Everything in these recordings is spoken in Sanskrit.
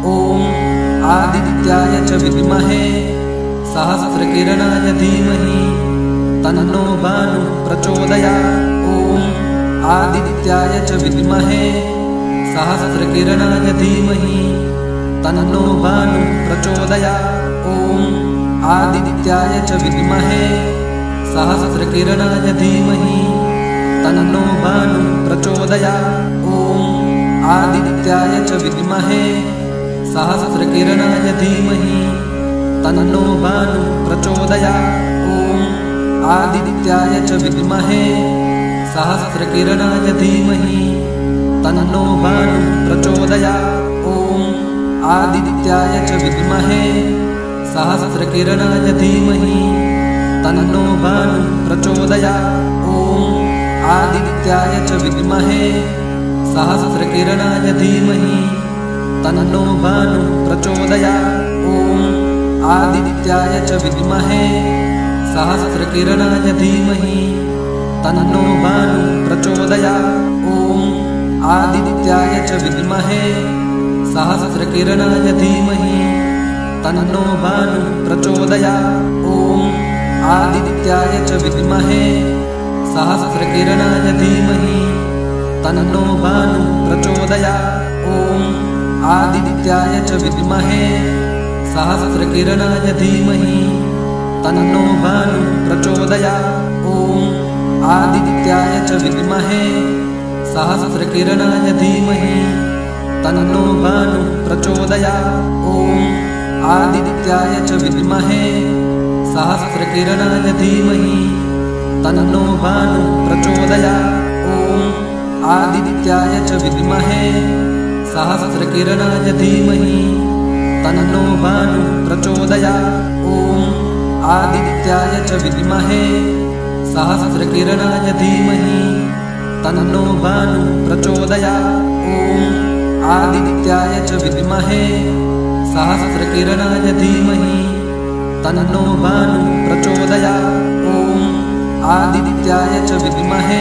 ॐ आदित्याय च विद्महे सहस्रकिरणाय धीमहि तन्नो भानुः प्रचोदयात्। ॐ आदित्याय च विद्महे सहस्रकिरणाय धीमहि तन्नो भानुः प्रचोदयात्। ॐ आदित्याय च विद्महे सहस्रकिरणाय धीमहि तन्नो भानुः प्रचोदयात्। ॐ आदित्याय च विद्महे सहस्रकिरणाय धीमहि तन्नो भानुः प्रचोदयात्। ॐ आदित्याय च विद्महे सहस्रकिरणाय धीमहि तन्नो भानुः प्रचोदयात्। ॐ आदित्याय च विद्महे सहस्रकिरणाय धीमहि तन्नो भानुः प्रचोदयात्। ॐ आदित्याय च विद्महे सहस्रकिरणाय धीमहि तन्नो भानुः प्रचोदयात्। ॐ आदित्याय च विद्महे सहस्रकिरणाय धीमहि तन्नो भानुः प्रचोदयात्। ॐ आदित्याय च विद्महे सहस्रकिरणाय धीमहि तन्नो भानुः प्रचोदयात्। ॐ आदित्याय च विद्महे सहस्रकिरणाय धीमहि तन्नो भानुः प्रचोदयात्। ॐ आदित्याय च विद्महे सहस्रकिरणाय धीमहि तन्नो भानुः प्रचोदयात्। ॐ आदित्याय च विद्महे सहस्रकिरणाय धीमहि तन्नो भानुः प्रचोदयात्। ॐ आदित्याय च विद्महे सहस्रकिरणाय धीमहि तन्नो भानुः प्रचोदयात्। ॐ आदित्याय च विद्महे सहस्रकिरणाय धीमहि तन्नो भानुः प्रचोदयात्। ॐ आदित्याय च विद्महे सहस्रकिरणाय धीमहि तन्नो भानुः प्रचोदयात्। ॐ आदित्याय च विद्महे सहस्रकिरणाय धीमहि तन्नो भानुः प्रचोदयात्। ॐ आदित्याय च विद्महे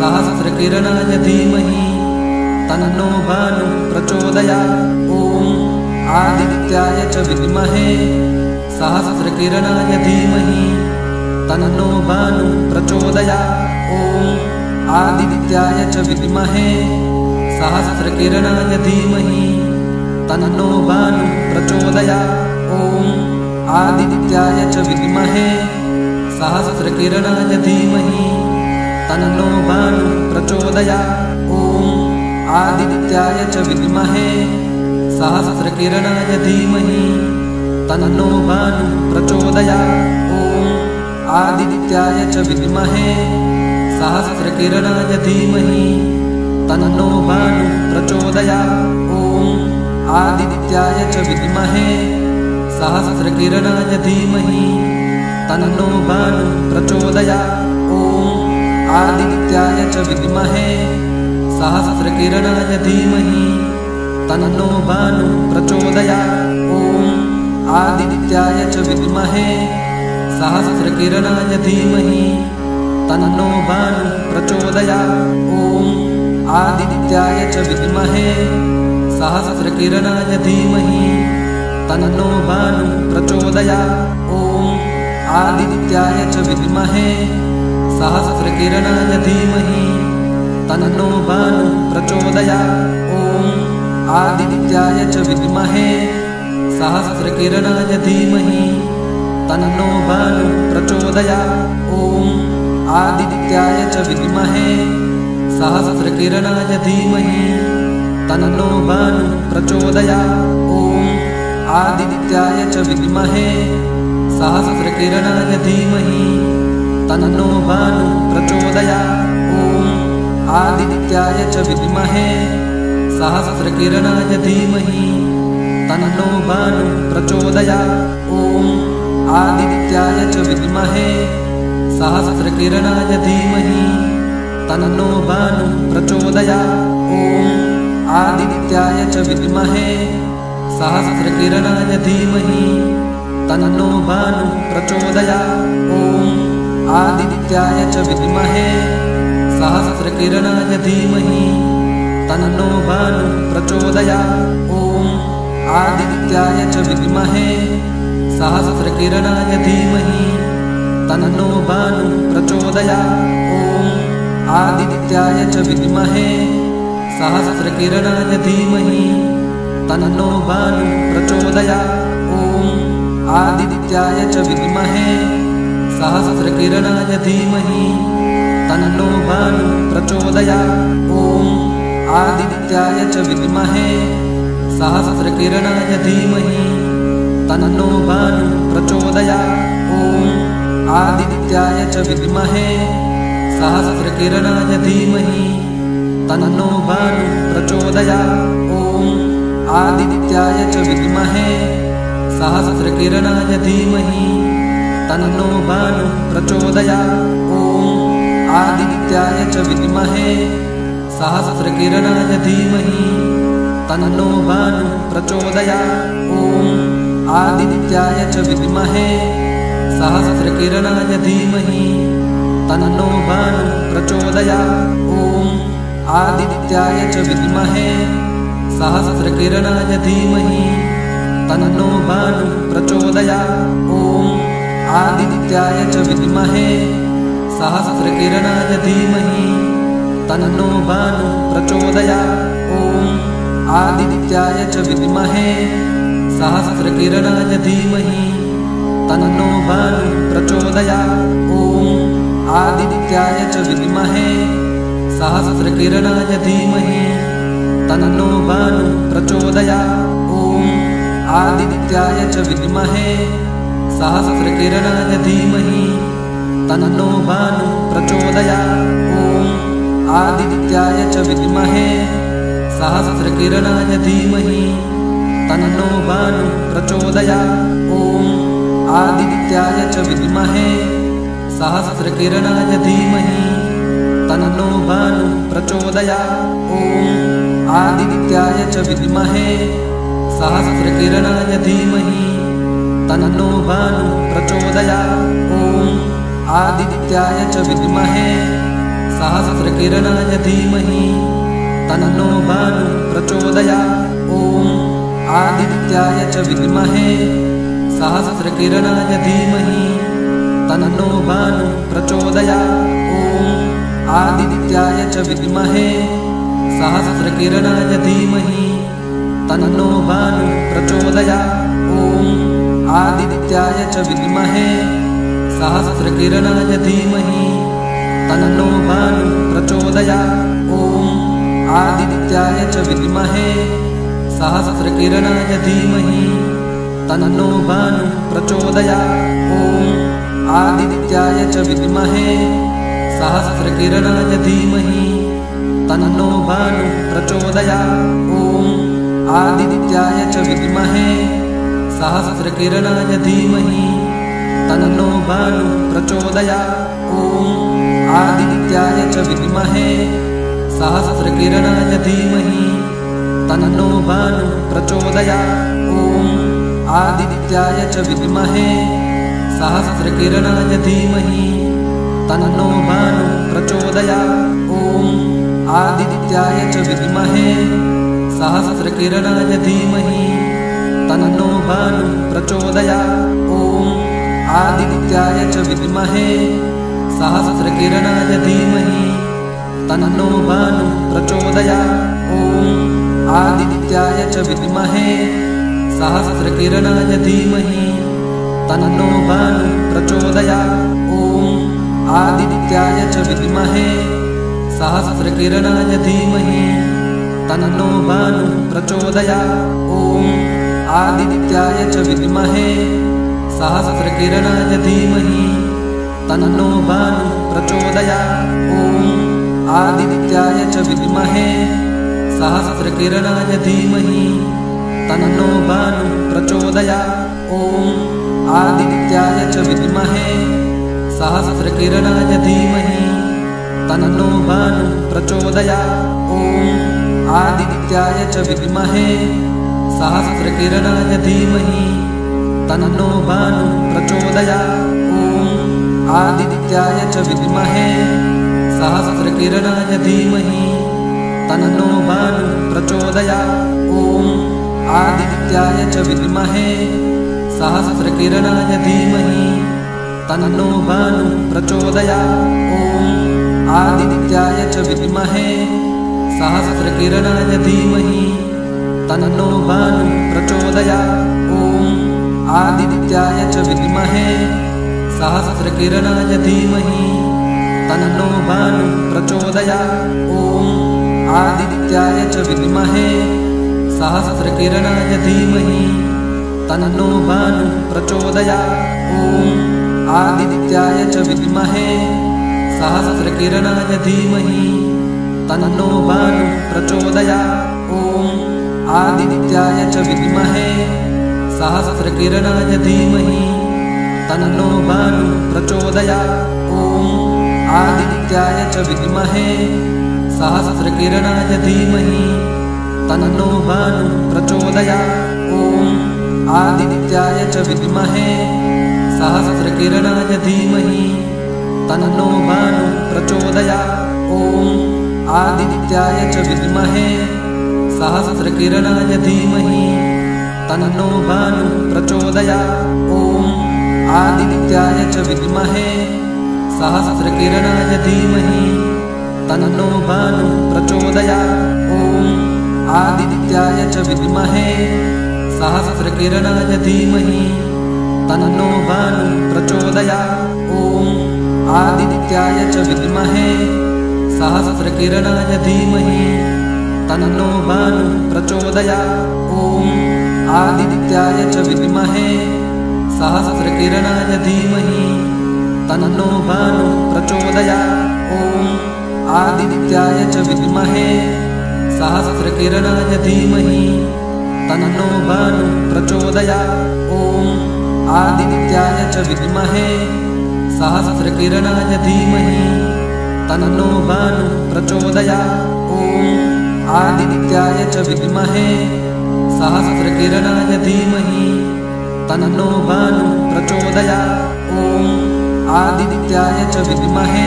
सहस्रकिरणाय धीमहि तन्नो भानुः प्रचोदयात्। ॐ आदित्याय च विद्महे सहस्रकिरणाय धीमहि तन्नो भानुः प्रचोदयात्। ॐ आदित्याय च विद्महे सहस्रकिरणाय धीमहि तन्नो भानुः प्रचोदयात्। ॐ आदित्याय च विद्महे सहस्रकिरणाय धीमहि तन्नो भानुः प्रचोदयात्। ॐ आदित्याय च विद्महे सहस्रकिरणाय धीमहि तन्नो भानुः प्रचोदयात्। ॐ आदित्याय च विद्महे सहस्रकिरणाय धीमहि तन्नो भानुः प्रचोदयात्। ॐ आदित्याय च विद्महे सहस्रकिरणाय धीमहि तन्नो भानुः प्रचोदयात्। ॐ आदित्याय च विद्महे सहस्रकिरणाय धीमहि तन्नो भानुः प्रचोदयात्। ॐ आदित्याय च विद्महे सहस्रकिरणाय धीमहि तन्नो भानुः प्रचोदयात्। ॐ आदित्याय च विद्महे सहस्रकिरणाय धीमहि तन्नो भानुः प्रचोदयात्। ॐ आदित्याय च विद्महे सहस्रकिरणाय धीमहि तन्नो भानुः प्रचोदयात्। ॐ आदित्याय च विद्महे सहस्रकिरणाय धीमहि तन्नो भानुः प्रचोदयात्। ॐ आदित्याय च विद्महे सहस्रकिरणाय धीमहि तन्नो भानुः प्रचोदयात्। ॐ आदित्याय च विद्महे सहस्रकिरणाय धीमहि तन्नो भानुः प्रचोदयात्। ॐ आदित्याय च विद्महे सहस्रकिरणाय धीमहि तन्नो भानुः प्रचोदयात्। ॐ आदित्याय च विद्महे सहस्रकिरणाय धीमहि तन्नो भानुः प्रचोदयात्। ॐ आदित्याय च विद्महे सहस्रकिरणाय धीमहि तन्नो भानुः प्रचोदयात्। ॐ आदित्याय च विद्महे सहस्रकिरणाय धीमहि तन्नो भानुः प्रचोदयात्। ॐ आदित्याय च विद्महे सहस्रकिरणाय धीमहि तन्नो भानुः प्रचोदयात्। ॐ आदित्याय च विद्महे सहस्रकिरणाय धीमहि तन्नो भानुः प्रचोदयात्। ॐ आदित्याय च विद्महे सहस्रकिरणाय धीमहि तन्नो भानुः प्रचोदयात्। ॐ आदित्याय च विद्महे सहस्रकिरणाय धीमहि तन्नो भानुः प्रचोदयात्। ॐ आदित्याय च विद्महे सहस्रकिरणाय धीमहि तन्नो भानुः प्रचोदयात्। ॐ आदित्याय च विद्महे सहस्रकिरणाय धीमहि तन्नो भानुः प्रचोदयात्। ॐ आदित्याय च विद्महे सहस्रकिरणाय धीमहि तन्नो भानुः प्रचोदयात्। ॐ आदित्याय च विद्महे सहस्रकिरणाय धीमहि तन्नो भानुः प्रचोदयात्। ॐ आदित्याय च विद्महे सहस्रकिरणाय धीमहि तन्नो भानुः प्रचोदयात्। ॐ आदित्याय च विद्महे सहस्रकिरणाय धीमहि तन्नो भानुः प्रचोदयात्। ॐ आदित्याय च विद्महे सहस्रकिरणाय धीमहि तन्नो भानुः प्रचोदयात्। ॐ आदित्याय च विद्महे सहस्रकिरणाय धीमहि तन्नो भानुः प्रचोदयात्। ॐ आदित्याय च विद्महे सहस्रकिरणाय धीमहि तन्नो भानुः प्रचोदयात्। ॐ आदित्याय च विद्महे सहस्रकिरणाय धीमहि तन्नो भानुः प्रचोदयात्। ॐ आदित्याय च विद्महे सहस्रकिरणाय धीमहि तन्नो भानुः प्रचोदयात्। ॐ आदित्याय च विद्महे सहस्रकिरणाय धीमहि तन्नो भानुः प्रचोदयात्। ॐ आदित्याय च विद्महे सहस्रकिरणाय धीमहि तन्नो भानुः प्रचोदयात्। ॐ आदित्याय च विद्महे सहस्रकिरणाय धीमहि तन्नो भानुः प्रचोदयात्। ॐ आदित्याय च विद्महे सहस्रकिरणाय धीमहि तन्नो भानुः प्रचोदयात्। ॐ आदित्याय च विद्महे सहस्रकिरणाय धीमहि तन्नो भानुः प्रचोदयात्। ॐ आदित्याय च विद्महे सहस्रकिरणाय धीमहि तन्नो भानुः प्रचोदयात्। ॐ आदित्याय च विद्महे सहस्रकिरणाय धीमहि तन्नो भानुः प्रचोदयात्। ॐ आदित्याय च विद्महे सहस्रकिरणाय धीमहि तन्नो भानुः प्रचोदयात्। ॐ आदित्याय च विद्महे सहस्रकिरणाय धीमहि तन्नो भानुः प्रचोदयात्। ॐ आदित्याय च विद्महे सहस्रकिरणाय धीमहि तन्नो भानुः प्रचोदयात्। ॐ आदित्याय च विद्महे सहस्रकिरणाय धीमहि तन्नो भानुः प्रचोदयात्। ॐ आदित्याय च विद्महे सहस्रकिरणाय धीमहि तन्नो भानुः प्रचोदयात्। ॐ आदित्याय च विद्महे सहस्रकिरणाय धीमहि तन्नो भानुः प्रचोदयात्। ॐ आदित्याय च विद्महे सहस्रकिरणाय धीमहि तन्नो भानुः प्रचोदयात्। ॐ आदित्याय च विद्महे सहस्रकिरणाय धीमहि तन्नो भानुः प्रचोदयात्। ॐ आदित्याय च विद्महे सहस्रकिरणाय धीमहि तन्नो भानुः प्रचोदयात्। ॐ आदित्याय च विद्महे सहस्रकिरणाय धीमहि तन्नो भानुः प्रचोदयात्। ॐ आदित्याय च विद्महे सहस्रकिरणाय धीमहि तन्नो भानुः प्रचोदयात्। ॐ आदित्याय च विद्महे सहस्रकिरणाय धीमहि तन्नो भानुः प्रचोदयात्। ॐ आदित्याय आदित्याय च विद्महे सहस्रकिरणाय धीमहि तन्नो भानुः प्रचोदयात्। ॐ आदित्याय च विद्महे सहस्रकिरणाय धीमहि तन्नो भानुः प्रचोदयात्। ॐ आदित्याय च विद्महे सहस्रकिरणाय धीमहि तन्नो भानुः प्रचोदयात्। ॐ आदित्याय च विद्महे सहस्रकिरणाय धीमहि तन्नो भानुः प्रचोदयात्। ॐ आदित्याय च विद्महे सहस्रकिरणाय धीमहि तन्नो भानुः प्रचोदयात्। ॐ आदित्याय च विद्महे सहस्रकिरणाय धीमहि तन्नो भानुः प्रचोदयात्। ॐ आदित्याय च विद्महे सहस्रकिरणाय धीमहि तन्नो भानुः प्रचोदयात्। ॐ आदित्याय च विद्महे सहस्रकिरणाय धीमहि तन्नो भानुः प्रचोदयात्। ॐ आदित्याय च विद्महे सहस्रकिरणाय धीमहि तन्नो भानुः प्रचोदयात्। ॐ आदित्याय च विद्महे सहस्रकिरणाय धीमहि तन्नो भानुः प्रचोदयात्। ॐ आदित्याय च विद्महे सहस्रकिरणाय धीमहि तन्नो भानुः प्रचोदयात्। ॐ आदित्याय च विद्महे सहस्रकिरणाय धीमहि तन्नो भानुः प्रचोदयात्। ॐ आदित्याय च विद्महे सहस्रकिरणाय धीमहि तन्नो भानुः प्रचोदयात्। ॐ आदित्याय च विद्महे सहस्रकिरणाय धीमहि तन्नो भानुः प्रचोदयात्। ॐ आदित्याय च विद्महे सहस्रकिरणाय धीमहि तन्नो भानुः प्रचोदयात्। ॐ आदित्याय च विद्महे सहस्रकिरणाय धीमहि तन्नो भानुः प्रचोदयात्। ॐ आदित्याय च विद्महे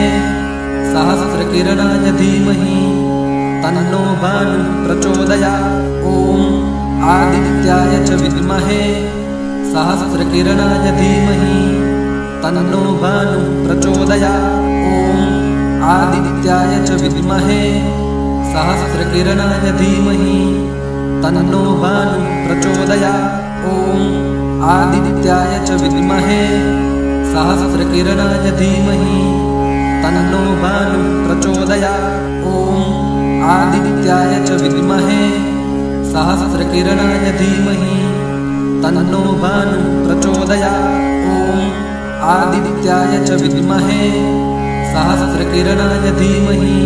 सहस्रकिरणाय धीमहि तन्नो भानुः प्रचोदयात्। ॐ आदित्याय च विद्महे सहस्रकिरणाय धीमहि तन्नो भानुः प्रचोदयात्। ॐ आदित्याय च विद्महे सहस्रकिरणाय धीमहि तन्नो भानुः प्रचोदयात्। ॐ आदित्याय च विद्महे सहस्रकिरणाय धीमहि तन्नो भानुः प्रचोदयात्। ॐ आदित्याय च विद्महे सहस्रकिरणाय धीमहि तन्नो भानुः प्रचोदयात्। ॐ आदित्याय च विद्महे सहस्रकिरणाय धीमहि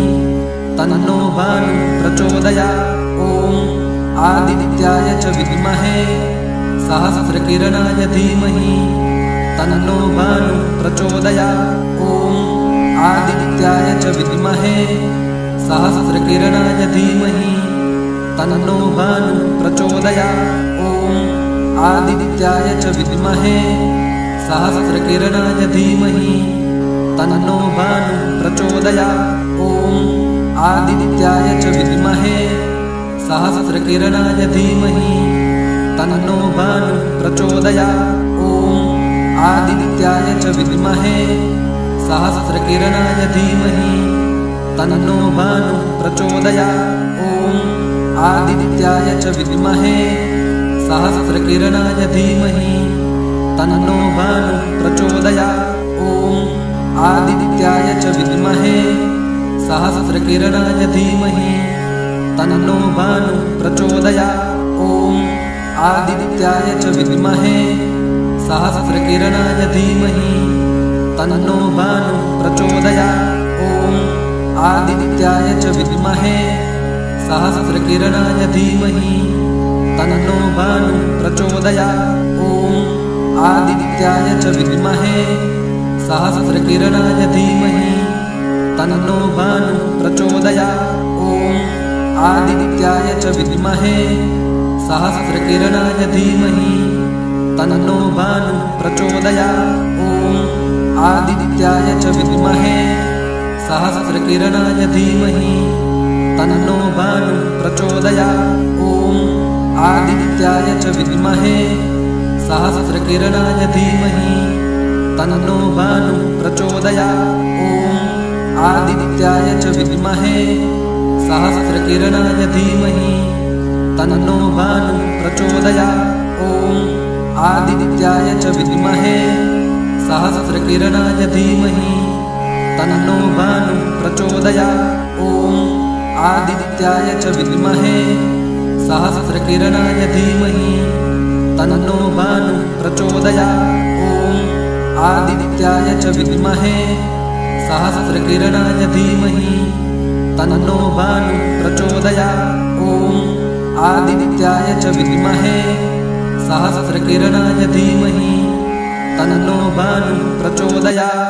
तन्नो भानुः प्रचोदयात्। ॐ आदित्याय च विद्महे सहस्रकिरणाय धीमहि तन्नो भानुः प्रचोदयात्। ॐ आदित्याय च विद्महे सहस्रकिरणाय धीमहि तन्नो भानुः प्रचोदयात्। ॐ आदित्याय च विद्महे सहस्रकिरणाय धीमहि तन्नो भानुः प्रचोदयात्। ॐ आदित्याय च विद्महे सहस्रकिरणाय धीमहि तन्नो भानुः प्रचोदयात्। ॐ आदित्याय च विद्महे सहस्रकिरणाय धीमहि तन्नो भानुः प्रचोदयात्। ॐ आदित्याय च विद्महे सहस्रकिरणाय धीमहि तन्नो भानुः प्रचोदयात्। ॐ आदित्याय च विद्महे सहस्रकिरणाय धीमहि तन्नो भानुः प्रचोदयात्। ॐ आदित्याय च विद्महे सहस्रकिरणाय धीमहि तन्नो भानुः प्रचोदयात्। ॐ आदित्याय च विद्महे सहस्रकिरणाय धीमहि तन्नो भानुः प्रचोदयात्। ॐ आदित्याय च विद्महे सहस्रकिरणाय धीमहि तन्नो भानुः प्रचोदयात्। ॐ आदित्याय च विद्महे सहस्रकिरणाय धीमहि तन्नो भानुः प्रचोदयात्। ॐ आदित्याय च विद्महे सहस्रकिरणाय धीमहि तन्नो भानुः प्रचोदयात्। ॐ आदित्याय च विद्महे सहस्रकिरणाय धीमहि तन्नो भानुः प्रचोदयात्। ॐ आदित्याय च विद्महे सहस्रकिरणाय धीमहि तन्नो भानुः प्रचोदयात्। ॐ आदित्याय च विद्महे सहस्रकिरणाय धीमहि तन्नो भानुः प्रचोदयात्। ॐ आदित्याय च विद्महे सहस्रकिरणाय धीमहि तन्नो भानुः प्रचोदयात्। ॐ आदित्याय च विद्महे सहस्रकिरणाय धीमहि तन्नो भानुः प्रचोदयात्। ॐ आदित्याय च विद्महे सहस्रकिरणाय धीमहि तन्नो भानुः प्रचोदयात्।